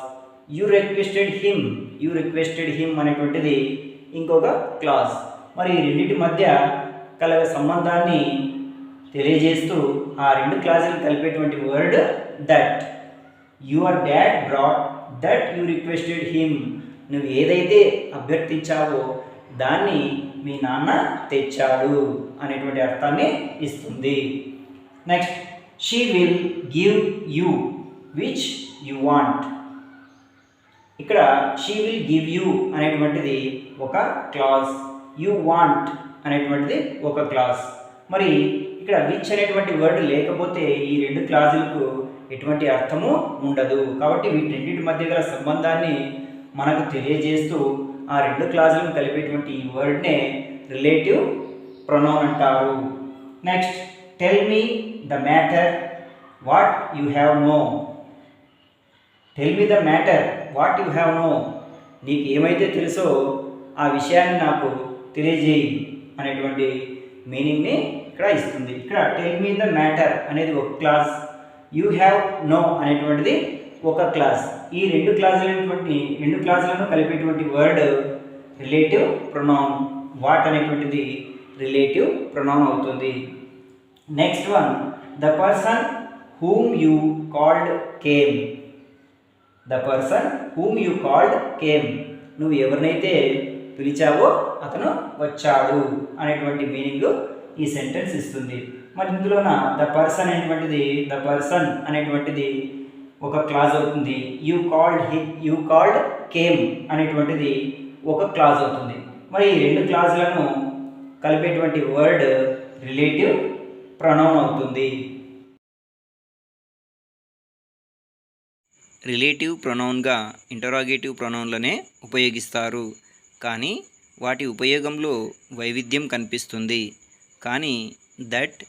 యూ రిక్వెస్టెడ్ హిమ్ అనేటువంటిది ఇంకొక క్లాజ్. మరి ఈ రెండింటి మధ్య కలగ సంబంధాన్ని తెలియజేస్తూ ఆ రెండు క్లాజులను కలిపేటువంటి word that. Your dad brought that you requested him. నువ్వు ఏదైతే అభ్యర్థించావో దాన్ని మీ నాన్న తెచ్చాడు అనేటువంటి అర్థాన్ని ఇస్తుంది. Next, she will give you which you want. ఇక్కడ షీ విల్ గివ్ యూ అనేటువంటిది ఒక క్లాజ్, యు వాంట్ అనేటువంటిది ఒక క్లాజ్. మరి ఇక్కడ విచ్ అనేటువంటి వర్డ్ లేకపోతే ఈ రెండు క్లాజులకు ఎటువంటి అర్థము ఉండదు. కాబట్టి వీటన్నిటి మధ్య గల సంబంధాన్ని మనకు తెలియజేస్తూ ఆ రెండు క్లాజులను కలిపేటువంటి ఈ వర్డ్నే రిలేటివ్ ప్రొనౌన్ అంటారు. Next, tell me the matter what you have know. Tell me the matter what you have know. నీకు ఏమైతే తెలుసో ఆ విషయాన్ని నాకు తెలియజేయి అనేటువంటి మీనింగ్ని ఇక్కడ ఇస్తుంది. ఇక్కడ టెల్ మీ ద మ్యాటర్ అనేది ఒక క్లాస్, యూ హ్యావ్ నో అనేటువంటిది ఒక క్లాస్. ఈ రెండు క్లాజులను కలిపేటువంటి వర్డ్ రిలేటివ్ ప్రొనౌన్. వాట్ అనేటువంటిది రిలేటివ్ ప్రొనౌన్ అవుతుంది. Next one, the person whom you called came. The person whom you called came. నువ్వు ఎవరినైతే పిలిచావో అతను వచ్చాడు అనేటువంటి మీనింగ్ ఈ సెంటెన్స్ ఇస్తుంది. మరి ఇందులోన ద పర్సన్ అనేటువంటిది ఒక క్లాజ్ అవుతుంది. యూ కాల్డ్ కేమ్ అనేటువంటిది ఒక క్లాజ్ అవుతుంది. మరి ఈ రెండు క్లాజులను కలిపేటువంటి వర్డ్ రిలేటివ్ ప్రొనౌన్ అవుతుంది. రిలేటివ్ ప్రొనౌన్గా ఇంటరాగేటివ్ ప్రొనౌన్లనే ఉపయోగిస్తారు. కానీ వాటి ఉపయోగంలో వైవిధ్యం కనిపిస్తుంది. కానీ దట్,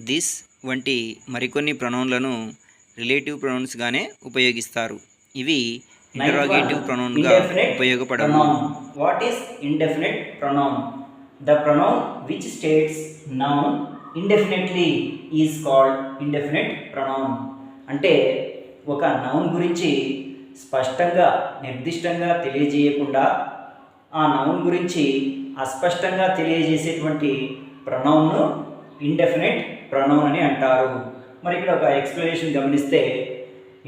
దిస్ వంటి మరికొన్ని ప్రొనౌన్లను రిలేటివ్ ప్రొనౌన్స్గానే ఉపయోగిస్తారు. ఇవి ఇంటరాగేటివ్ ప్రొనౌన్గా ఉపయోగపడవు. What is indefinite pronoun? The pronoun which states noun indefinitely is called indefinite pronoun. అంటే ఒక నౌన్ గురించి స్పష్టంగా నిర్దిష్టంగా తెలియజేయకుండా ఆ నౌన్ గురించి అస్పష్టంగా తెలియజేసేటువంటి ప్రొనౌన్ను ఇండెఫినిట్ ప్రొనౌన్ అని అంటారు. మరి ఇక్కడ ఒక ఎక్స్ప్లెనేషన్ గమనిస్తే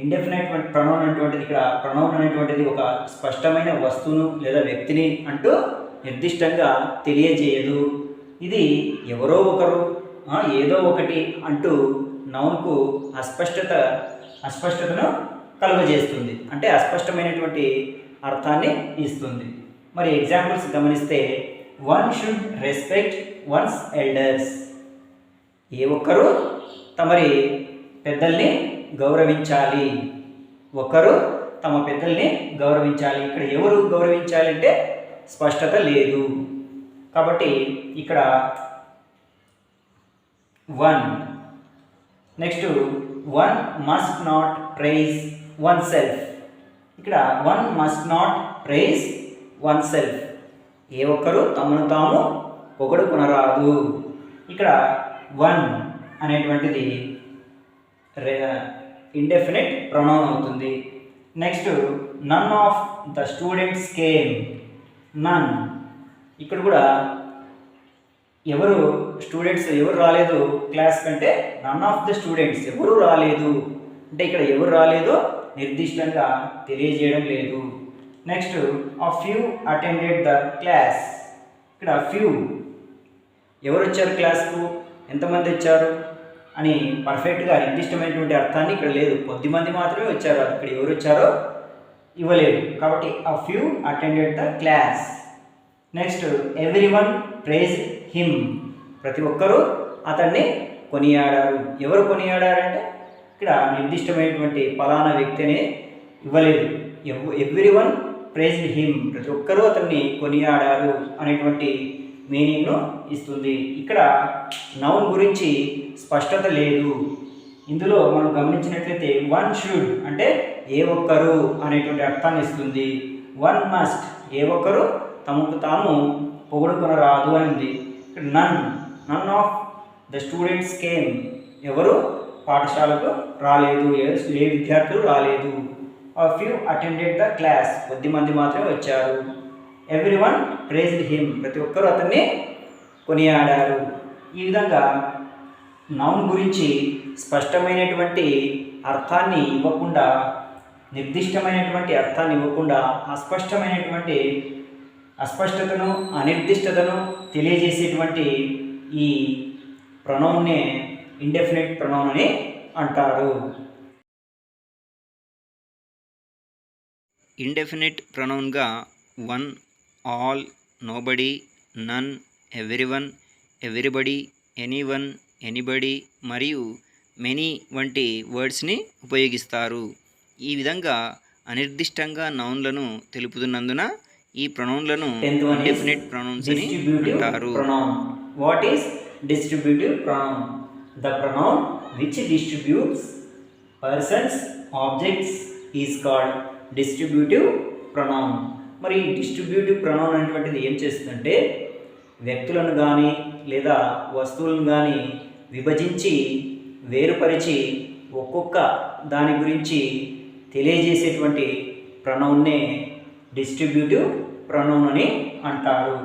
ఇండెఫినైట్ ప్రొనౌన్ అనేటువంటిది, ఇక్కడ ప్రొనౌన్ అనేటువంటిది ఒక స్పష్టమైన వస్తువును లేదా వ్యక్తిని అంటూ నిర్దిష్టంగా తెలియజేయదు. ఇది ఎవరో ఒకరు ఏదో ఒకటి అంటూ నౌన్కు అస్పష్టతను కలుగజేస్తుంది, అంటే అస్పష్టమైనటువంటి అర్థాన్ని ఇస్తుంది. మరి ఎగ్జాంపుల్స్ గమనిస్తే one should respect one's elders. ఏ ఒక్కరు తమరి పెద్దల్ని గౌరవించాలి. ఒకరు తమ పెద్దల్ని గౌరవించాలి. ఇక్కడ ఎవరు గౌరవించాలి అంటే స్పష్టత లేదు. కాబట్టి ఇక్కడ one. Next one must not praise oneself. ఇక్కడ one must not praise oneself. ఏ ఒక్కరు తమను తాము పొగడుకొనరాదు. ఇక్కడ వన్ అనేటువంటిది ఇండెఫినిట్ ప్రొనౌన్ అవుతుంది. Next none of the students came. None, ఇక్కడ కూడా స్టూడెంట్స్ ఎవరు రాలేదు క్లాస్ కంటే నన్ ఆఫ్ ద స్టూడెంట్స్ ఎవరు రాలేదు అంటే ఇక్కడ ఎవరు రాలేదో నిర్దిష్టంగా తెలియజేయడం లేదు. నెక్స్ట్ ఆ ఫ్యూ అటెండెడ్ ద క్లాస్. ఇక్కడ ఫ్యూ ఎవరు వచ్చారు క్లాస్కు, ఎంతమంది వచ్చారు అని పర్ఫెక్ట్గా నిర్దిష్టమైనటువంటి అర్థాన్ని ఇక్కడ లేదు. కొద్దిమంది మాత్రమే వచ్చారు, ఇక్కడ ఎవరు వచ్చారో ఇవ్వలేదు. కాబట్టి a few attended the class. Next everyone praised him. ప్రతి ఒక్కరూ అతన్ని కొనియాడారు. ఎవరు కొనియాడారంటే ఇక్కడ నిర్దిష్టమైనటువంటి ఫలానా వ్యక్తి అని ఇవ్వలేదు. ఎవ్రీ వన్ ప్రైజ్డ్ హిమ్, ప్రతి ఒక్కరూ అతన్ని కొనియాడారు అనేటువంటి మీనింగ్ను ఇస్తుంది. ఇక్కడ నౌన్ గురించి స్పష్టత లేదు. ఇందులో మనం గమనించినట్లయితే వన్ షుడ్ అంటే ఏ ఒక్కరు అనేటువంటి అర్థాన్ని ఇస్తుంది. వన్ మస్ట్ ఏ ఒక్కరు తమకు తాము పొగడుకొనరాదు అని ఉంది. ఇక్కడ none of the students came ఎవరు పాఠశాలకు రాలేదు, ఏ విద్యార్థులు రాలేదు. ఆ ఫ్యూ అటెండెడ్ ద క్లాస్ కొద్దిమంది మాత్రమే వచ్చారు. ఎవ్రీ వన్ ప్రైజ్డ్ హిమ్ ప్రతి ఒక్కరూ అతన్ని కొనియాడారు. ఈ విధంగా నౌన్ గురించి స్పష్టమైనటువంటి అర్థాన్ని ఇవ్వకుండా, నిర్దిష్టమైనటువంటి అర్థాన్ని ఇవ్వకుండా అస్పష్టతను అనిర్దిష్టతను తెలియజేసేటువంటి ఈ ప్రొనౌన్నే ఇండెఫినిట్ ప్రొనౌన్ అని అంటారు. ఇండెఫినిట్ ప్రొనౌన్గా వన్, ఆల్, నోబడీ, నన్, ఎవ్రీవన్, ఎవ్రీబడి, ఎనీవన్, ఎనీబడి మరియు మెనీ వంటి వర్డ్స్ని ఉపయోగిస్తారు. ఈ విధంగా అనిర్దిష్టంగా నౌన్లను తెలుపుతున్నందున ఈ ప్రొనౌన్లను ఇండెఫినిట్ ప్రొనౌన్స్ అని అంటారు. What is distributive pronoun? The pronoun which distributes persons objects is called distributive pronoun. మరి డిస్ట్రిబ్యూటివ్ ప్రొనౌన్ అనేటువంటిది ఏం చేస్తుందంటే వ్యక్తులను కానీ లేదా వస్తువులను కానీ విభజించి వేరుపరిచి ఒక్కొక్క దాని గురించి తెలియజేసేటువంటి ప్రొనౌన్నే డిస్ట్రిబ్యూటివ్ ప్రొనౌన్ అని అంటారు.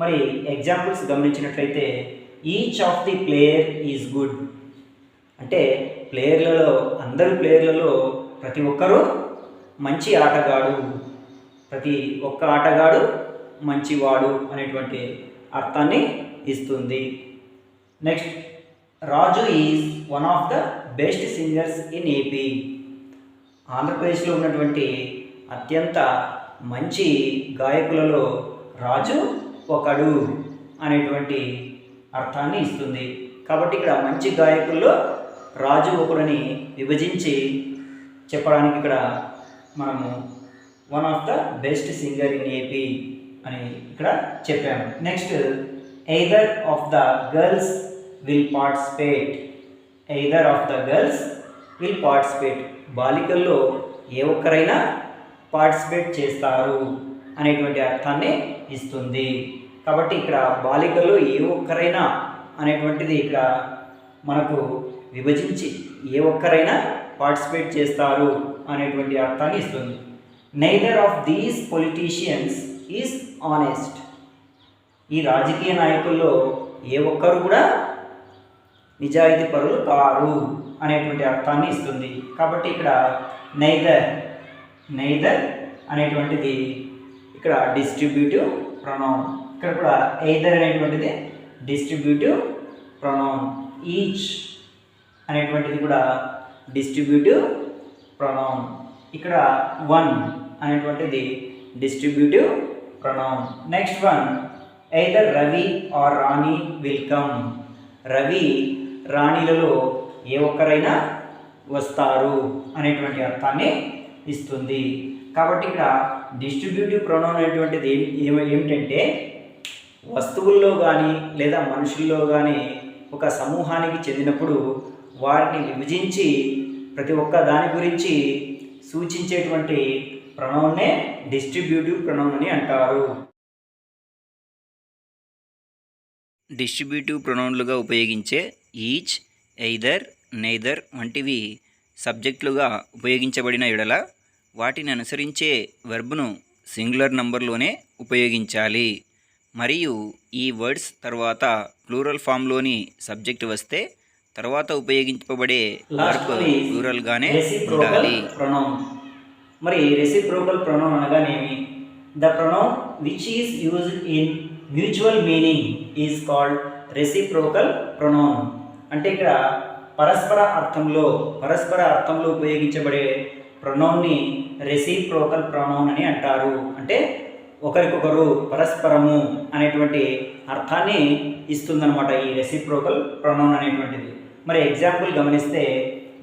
మరి ఎగ్జాంపుల్స్ గమనించినట్లయితే each of the player is good అంటే అందరు ప్లేయర్లలో ప్రతి ఒక్కరూ మంచి ఆటగాడు, ప్రతి ఒక్క ఆటగాడు మంచివాడు అనేటువంటి అర్థాన్ని ఇస్తుంది. Next Raju is one of the best singers in AP. ఆంధ్రప్రదేశ్లో ఉన్నటువంటి అత్యంత మంచి గాయకులలో రాజు ఒకడు అనేటువంటి అర్థాన్ని ఇస్తుంది. కాబట్టి ఇక్కడ మంచి గాయకుల్లో రాజు ఒకడని విభజించి చెప్పడానికి ఇక్కడ మనము one of the best singer in AP అని ఇక్కడ చెప్పాము. Next either of the girls will participate. Either of the girls will participate బాలికల్లో ఏ ఒక్కరైనా పార్టిసిపేట్ చేస్తారు అనేటువంటి అర్థాన్ని ఇస్తుంది. కాబట్టి ఇక్కడ బాలికలు ఏ ఒక్కరైనా అనేటువంటిది ఇక్కడ మనకు విభజించి ఏ ఒక్కరైనా పార్టిసిపేట్ చేస్తారు అనేటువంటి అర్థాన్ని ఇస్తుంది. Neither of these politicians is honest. ఈ రాజకీయ నాయకుల్లో ఏ ఒక్కరు కూడా నిజాయితీ పరులు కారు అనేటువంటి అర్థాన్ని ఇస్తుంది. కాబట్టి ఇక్కడ నైదర్ అనేటువంటిది ఇక్కడ డిస్ట్రిబ్యూటివ్ ప్రొనౌన్. ఇక్కడ కూడా ఎయిదర్ అనేటువంటిది డిస్ట్రిబ్యూటివ్ ప్రొనౌన్. ఈచ్ అనేటువంటిది కూడా డిస్ట్రిబ్యూటివ్ ప్రొనౌన్. ఇక్కడ వన్ అనేటువంటిది distributive pronoun. Next one, either Ravi or Rani will come. Ravi రాణిలలో ఏ ఒక్కరైనా వస్తారు అనేటువంటి అర్థాన్ని ఇస్తుంది. కాబట్టి ఇక్కడ డిస్ట్రిబ్యూటివ్ ప్రొనౌన్ అనేటువంటిది ఏమిటంటే వస్తువుల్లో కానీ లేదా మనుషుల్లో కానీ ఒక సమూహానికి చెందినప్పుడు వారిని విభజించి ప్రతి ఒక్క దాని గురించి సూచించేటువంటి ప్రొనౌన్నే డిస్ట్రిబ్యూటివ్ ప్రొనౌన్ అని అంటారు. డిస్ట్రిబ్యూటివ్ ప్రొనౌన్లుగా ఉపయోగించే ఈచ్, ఎయిదర్, నెయిదర్ వంటివి సబ్జెక్టులుగా ఉపయోగించబడిన ఎడల వాటిని అనుసరించే వెర్బ్ను సింగులర్ నంబర్లోనే ఉపయోగించాలి. మరియు ఈ వర్డ్స్ తర్వాత ప్లూరల్ ఫామ్లోని సబ్జెక్ట్ వస్తే తర్వాత ఉపయోగించబడే వర్బ్ ప్లూరల్గానే ఉండాలి. ప్రొనౌన్. మరి రెసిప్రోకల్ ప్రొనౌన్ అనగానేమి? The pronoun which is used in mutual meaning is called reciprocal pronoun. అంటే ఇక్కడ పరస్పర అర్థంలో ఉపయోగించబడే ప్రొనౌన్ని రెసిప్రోకల్ ప్రొనౌన్ అని అంటారు. అంటే ఒకరికొకరు పరస్పరము అనేటువంటి అర్థాన్ని ఇస్తుందన్నమాట ఈ రెసిప్రోకల్ ప్రొనౌన్ అనేటువంటిది. మరి ఎగ్జాంపుల్ గమనిస్తే,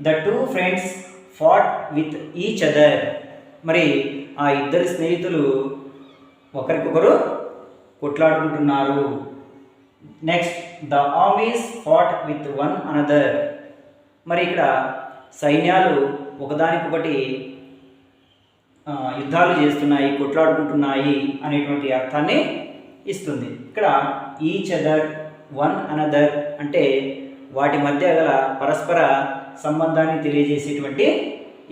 the two friends fought with each other. మరి ఆ ఇద్దరు స్నేహితులు ఒకరికొకరు కొట్లాడుకుంటున్నారు. Next, the armies fought with one another. మరి ఇక్కడ సైన్యాలు ఒకదానికొకటి యుద్ధాలు చేస్తున్నాయి, కొట్లాడుకుంటున్నాయి అనేటువంటి అర్థాన్ని ఇస్తుంది. ఇక్కడ ఈచ్ అదర్, వన్ అనదర్ అంటే వాటి మధ్య గల పరస్పర సంబంధాన్ని తెలియజేసేటువంటి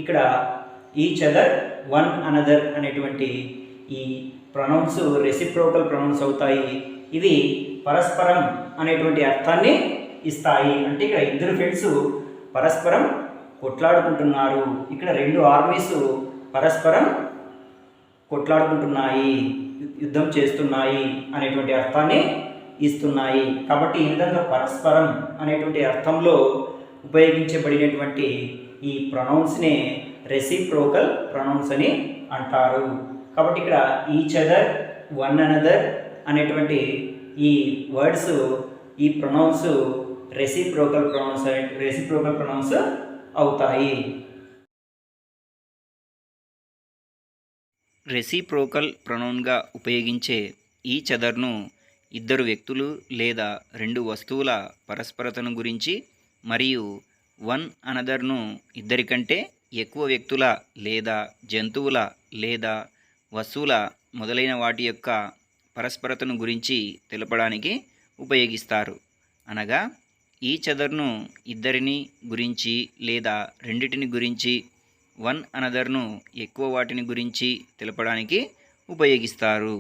ఇక్కడ ఈచ్ అదర్, వన్ అనదర్ అనేటువంటి ఈ ప్రొనౌన్స్ రెసిప్రోకల్ ప్రొనౌన్స్ అవుతాయి. ఇవి పరస్పరం అనేటువంటి అర్థాన్ని ఇస్తాయి. అంటే ఇక్కడ ఇద్దరు ఫ్రెండ్స్ పరస్పరం కొట్లాడుకుంటున్నారు. ఇక్కడ రెండు ఆర్మీస్ పరస్పరం కొట్లాడుకుంటున్నాయి, యుద్ధం చేస్తున్నాయి అనేటువంటి అర్థాన్ని ఇస్తున్నాయి. కాబట్టి ఈ విధంగా పరస్పరం అనేటువంటి అర్థంలో ఉపయోగించబడినటువంటి ఈ ప్రొనౌన్స్నే రెసిప్రోకల్ ప్రొనౌన్స్ అని అంటారు. కాబట్టి ఇక్కడ ఈచ్ అదర్, వన్ అనదర్ అనేటువంటి ఈ వర్డ్స్, ఈ ప్రొనౌన్స్ రెసిప్రోకల్ ప్రొనౌన్స్ అవుతాయి. రెసిప్రోకల్ ప్రొనౌన్గా ఉపయోగించే ఈచ్ అదర్ను ఇద్దరు వ్యక్తులు లేదా రెండు వస్తువుల పరస్పరతను గురించి, మరియు వన్ అనదర్ను ఇద్దరికంటే ఎక్కువ వ్యక్తుల లేదా జంతువుల లేదా వస్తువుల మొదలైన వాటి యొక్క పరస్పరతను గురించి తెలపడానికి ఉపయోగిస్తారు. అనగా ఈచ్ అదర్ను ఇద్దరిని గురించి లేదా రెండిటిని గురించి, వన్ అనదర్ను ఎక్కువ వాటిని గురించి తెలపడానికి ఉపయోగిస్తారు.